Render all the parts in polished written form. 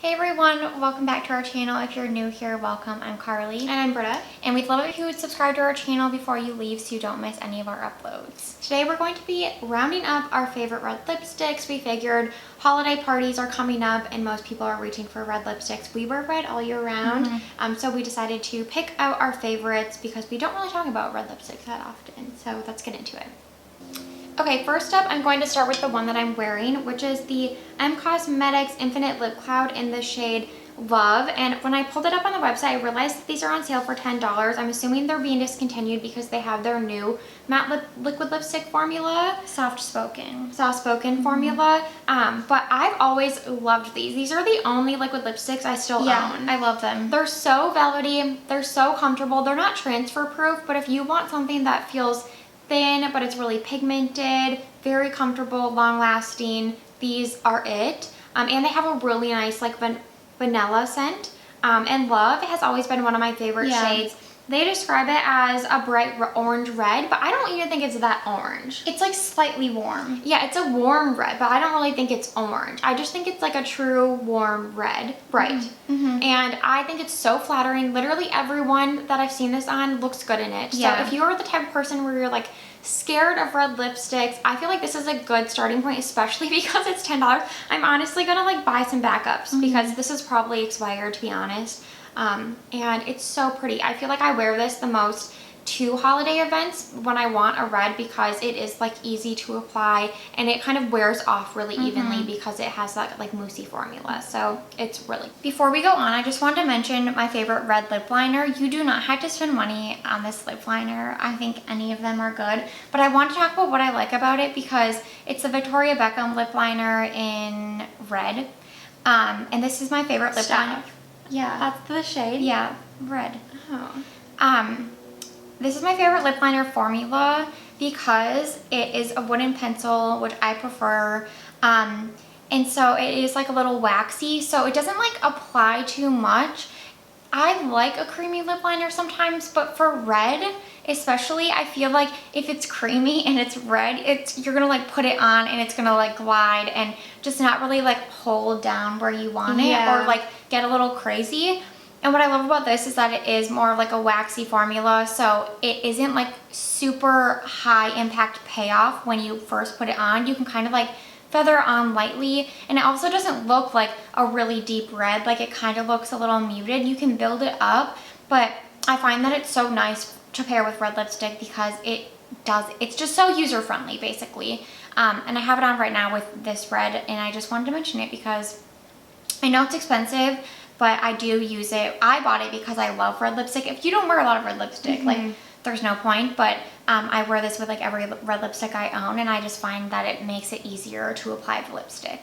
Hey everyone, welcome back to our channel. If you're new here, welcome. I'm Carly. And I'm Britta. And we'd love it if you would subscribe to our channel before you leave so you don't miss any of our uploads. Today we're going to be rounding up our favorite red lipsticks. We figured holiday parties are coming up and most people are reaching for red lipsticks. We wear red all year round, so we decided to pick out our favorites because we don't really talk about red lipsticks that often. So let's get into it. Okay, first up, I'm going to start with the one that I'm wearing, which is the M Cosmetics Infinite Lip Cloud in the shade Love. And when I pulled it up on the website, I realized that these are on sale for $10. I'm assuming they're being discontinued because they have their new matte liquid lipstick formula. Soft spoken formula. But I've always loved these. These are the only liquid lipsticks I still own. I love them. They're so velvety. They're so comfortable. They're not transfer proof, but if you want something that feels thin but it's really pigmented, very comfortable, long lasting, these are it. And they have a really nice like vanilla scent, and Love has always been one of my favorite shades. They describe it as a bright orange red, but I don't even think it's that orange. It's like slightly warm. Yeah, it's a warm red, but I don't really think it's orange. I just think it's like a true warm red, bright. And I think it's so flattering. Literally everyone that I've seen this on looks good in it. So if you're the type of person where you're like scared of red lipsticks, I feel like this is a good starting point, especially because it's $10. I'm honestly gonna like buy some backups because this is probably expired, to be honest. And it's so pretty. I feel like I wear this the most to holiday events when I want a red because it is like easy to apply and it kind of wears off really evenly because it has that like moussey formula. So it's really... Before we go on, I just wanted to mention my favorite red lip liner. You do not have to spend money on this lip liner. I think any of them are good, but I want to talk about what I like about it because it's the Victoria Beckham lip liner in red. And this is my favorite lip liner. Yeah. That's the shade? Yeah, red. Oh. This is my favorite lip liner formula because it is a wooden pencil, which I prefer. And so it is like a little waxy, so it doesn't like apply too much. I like a creamy lip liner sometimes, but for red especially, I feel like if it's creamy and it's red, you're gonna like put it on and it's gonna like glide and just not really like hold down where you want it or like get a little crazy. And what I love about this is that it is more like a waxy formula, so it isn't like super high impact payoff when you first put it on. You can kind of like feather on lightly, and it also doesn't look like a really deep red. Like it kind of looks a little muted. You can build it up, but I find that it's so nice to pair with red lipstick because it's just so user friendly basically. And I have it on right now with this red, and I just wanted to mention it because I know it's expensive, but I do use it. I bought it because I love red lipstick. If you don't wear a lot of red lipstick, like there's no point, but I wear this with like every red lipstick I own, and I just find that it makes it easier to apply the lipstick.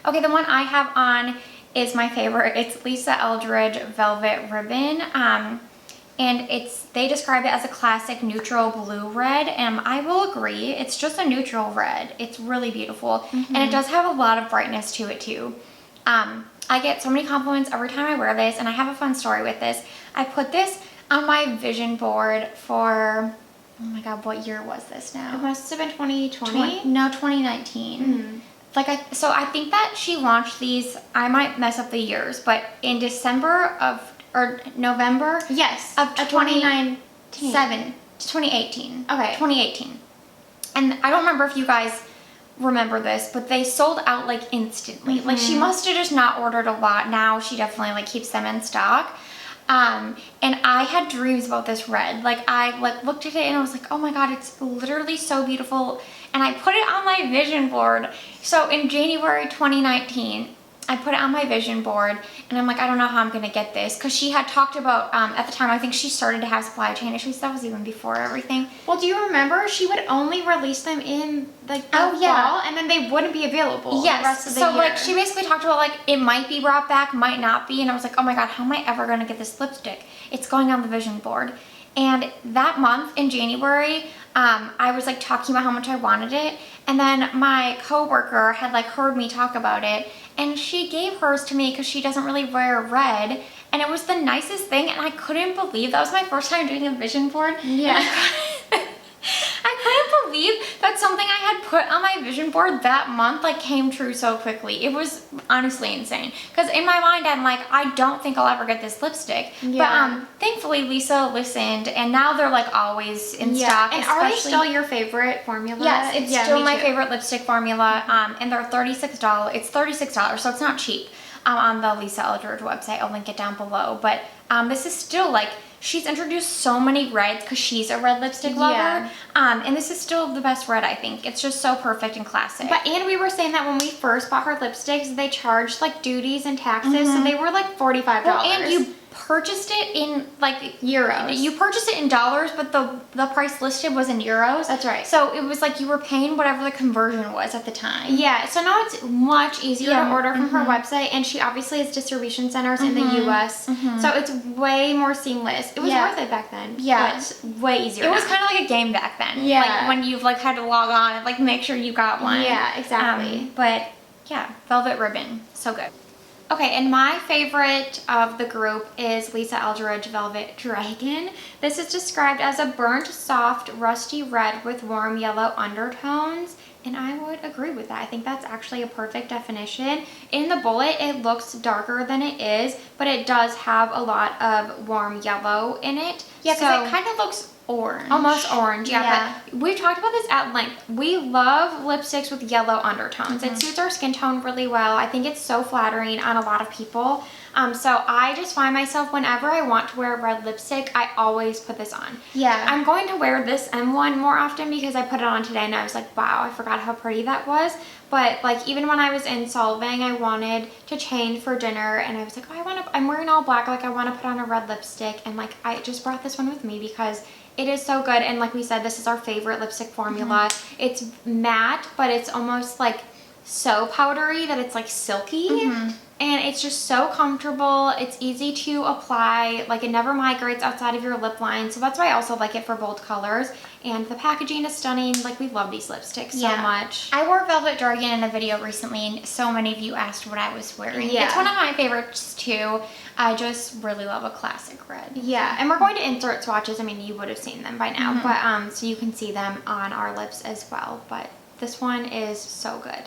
Okay, the one I have on is my favorite. It's Lisa Eldridge Velvet Ribbon. And they describe it as a classic neutral blue red, and I will agree, it's just a neutral red. It's really beautiful, and it does have a lot of brightness to it too. I get so many compliments every time I wear this, and I have a fun story with this. I put this on my vision board for, oh my god, what year was this now? It must have been 2020? No, 2019. So I think that she launched these, I might mess up the years, but in December or November? Yes. Of 2019. 2018. Okay. 2018. And I don't remember if you guys remember this, but they sold out like instantly. Like she must have just not ordered a lot. Now she definitely like keeps them in stock. And I had dreams about this red. Like I like looked at it and I was like, oh my god, it's literally so beautiful. And I put it on my vision board. So in January 2019, I put it on my vision board, and I'm like, I don't know how I'm gonna get this, because she had talked about at the time, I think she started to have supply chain issues. That was even before everything. Well, do you remember she would only release them in like the fall, and then they wouldn't be available the rest of the year. So like she basically talked about like it might be brought back, might not be, and I was like, oh my god, how am I ever gonna get this lipstick? It's going on the vision board. And that month in January, I was like talking about how much I wanted it, and then my coworker had like heard me talk about it, and she gave hers to me because she doesn't really wear red, and it was the nicest thing, and I couldn't believe that was my first time doing a vision board. Yeah. I couldn't believe that something I had put on my vision board that month like came true so quickly. It was honestly insane. Because in my mind, I'm like, I don't think I'll ever get this lipstick. Yeah. But thankfully, Lisa listened, and now they're like always in stock. And are they still your favorite formula? Yes, it's still my favorite lipstick formula. And they're $36. It's $36, so it's not cheap. On the Lisa Eldridge website, I'll link it down below. But this is still like, she's introduced so many reds because she's a red lipstick lover. Yeah. And this is still the best red, I think. It's just so perfect and classic. And we were saying that when we first bought her lipsticks, they charged like duties and taxes, so they were like $45. Well, and you purchased it in like euros. You purchased it in dollars, but the price listed was in euros. That's right. So it was like you were paying whatever the conversion was at the time. Yeah, so now it's much easier to order from her website, and she obviously has distribution centers in the US, so it's way more seamless. It was worth it back then. Yeah, but it's way easier. It was kind of like a game back then. Yeah, like when you've like had to log on and like make sure you got one. Yeah, exactly. But yeah, Velvet Ribbon, so good. Okay, and my favorite of the group is Lisa Eldridge Velvet Dragon. This is described as a burnt, soft, rusty red with warm yellow undertones. And I would agree with that. I think that's actually a perfect definition. In the bullet, it looks darker than it is, but it does have a lot of warm yellow in it. Yeah, because it kind of looks orange. Almost orange, yeah. But we've talked about this at length. We love lipsticks with yellow undertones. It suits our skin tone really well. I think it's so flattering on a lot of people. So I just find myself, whenever I want to wear a red lipstick, I always put this on. Yeah. I'm going to wear this M1 more often because I put it on today and I was like, wow, I forgot how pretty that was. But like even when I was in Solvang, I wanted to change for dinner and I was like, oh, I'm wearing all black, like I want to put on a red lipstick, and like I just brought this one with me because it is so good. And like we said, this is our favorite lipstick formula. It's matte, but it's almost like so powdery that it's like silky. And it's just so comfortable. It's easy to apply. Like it never migrates outside of your lip line. So that's why I also like it for bold colors. And the packaging is stunning. Like we love these lipsticks so much. I wore Velvet Dragon in a video recently and so many of you asked what I was wearing. Yeah. It's one of my favorites too. I just really love a classic red. Yeah, and we're going to insert swatches. I mean, you would have seen them by now. But so you can see them on our lips as well. But this one is so good.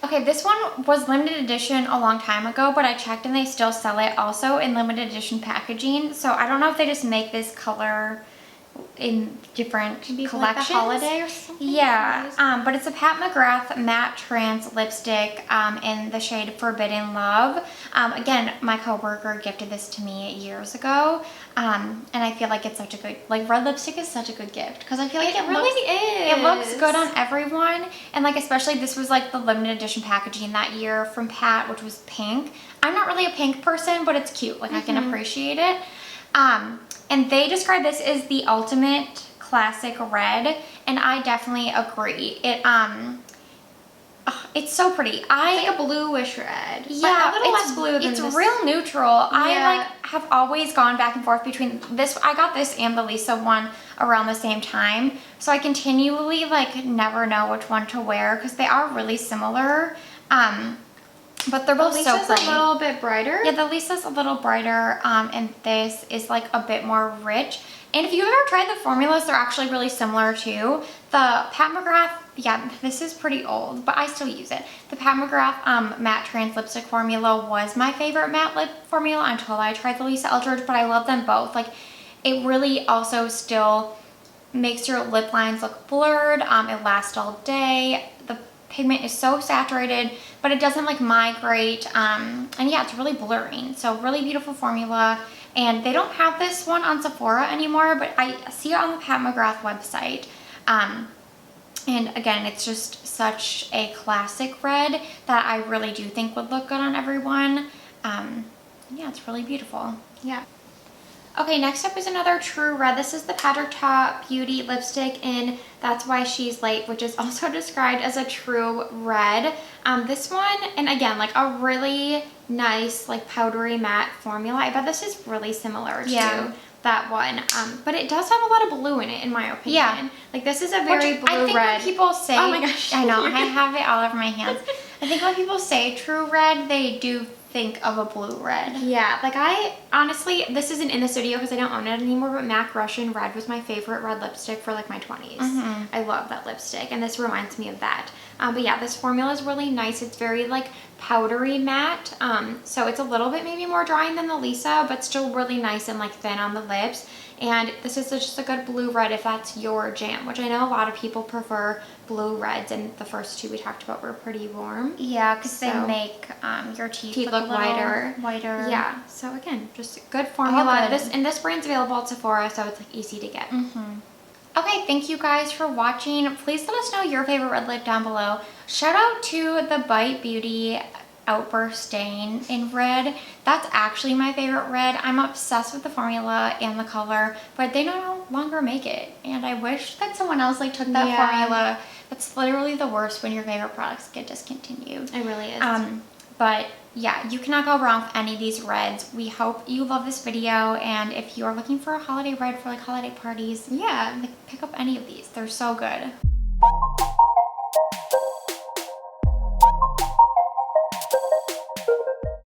Okay, this one was limited edition a long time ago, but I checked and they still sell it also in limited edition packaging. So I don't know if they just make this color in different collections. Like the holiday or something? Yeah, but it's a Pat McGrath matte trans lipstick in the shade Forbidden Love. Again, my coworker gifted this to me years ago, and I feel like it's such a good, like red lipstick is such a good gift because I feel like it really is. It looks good on everyone, and like especially this was like the limited edition packaging that year from Pat, which was pink. I'm not really a pink person, but it's cute. Like I can appreciate it. And they describe this as the ultimate classic red, and I definitely agree. It's so pretty. It's like a bluish red. Yeah, but a little less blue than it's this. real neutral. Yeah. I like have always gone back and forth between this. I got this and the Lisa one around the same time, so I continually like never know which one to wear because they are really similar. But they're both so pretty. Lisa's a little bit brighter. Yeah, the Lisa's a little brighter, and this is like a bit more rich. And if you've ever tried the formulas, they're actually really similar too. The Pat McGrath, yeah, this is pretty old, but I still use it. The Pat McGrath matte trans lipstick formula was my favorite matte lip formula until I tried the Lisa Eldridge, but I love them both. Like, it really also still makes your lip lines look blurred. It lasts all day. The pigment is so saturated, but it doesn't like migrate. And yeah, it's really blurring. So really beautiful formula. And they don't have this one on Sephora anymore, but I see it on the Pat McGrath website. And again, it's just such a classic red that I really do think would look good on everyone. Yeah, it's really beautiful. Yeah. Okay, next up is another true red. This is the Powder Top Beauty lipstick in That's Why She's Late, which is also described as a true red. This one, and again, like a really nice, like powdery matte formula. I bet this is really similar to that one. But it does have a lot of blue in it, in my opinion. Yeah. Like this is a very blue I think red. When people say, oh my gosh. I know, I have it all over my hands. I think when people say true red, they do think of a blue red. Yeah, like I honestly, this isn't in the studio because I don't own it anymore, but MAC Russian Red was my favorite red lipstick for like my 20s. I love that lipstick, and this reminds me of that. But yeah, this formula is really nice. It's very like powdery matte, so it's a little bit maybe more drying than the Lisa, but still really nice and like thin on the lips. And this is just a good blue red if that's your jam, which I know a lot of people prefer blue reds, and the first two we talked about were pretty warm. Yeah, because they make your teeth look whiter. Yeah, so again, just a good formula. This brand's available at Sephora, so it's like easy to get. Okay, thank you guys for watching. Please let us know your favorite red lip down below. Shout out to the Bite Beauty Outburst Stain in red. That's actually my favorite red. I'm obsessed with the formula and the color, but they no longer make it. And I wish that someone else like took that formula. That's literally the worst when your favorite products get discontinued. It really is. But yeah, you cannot go wrong with any of these reds. We hope you love this video, and if you are looking for a holiday red for like holiday parties, like pick up any of these. They're so good.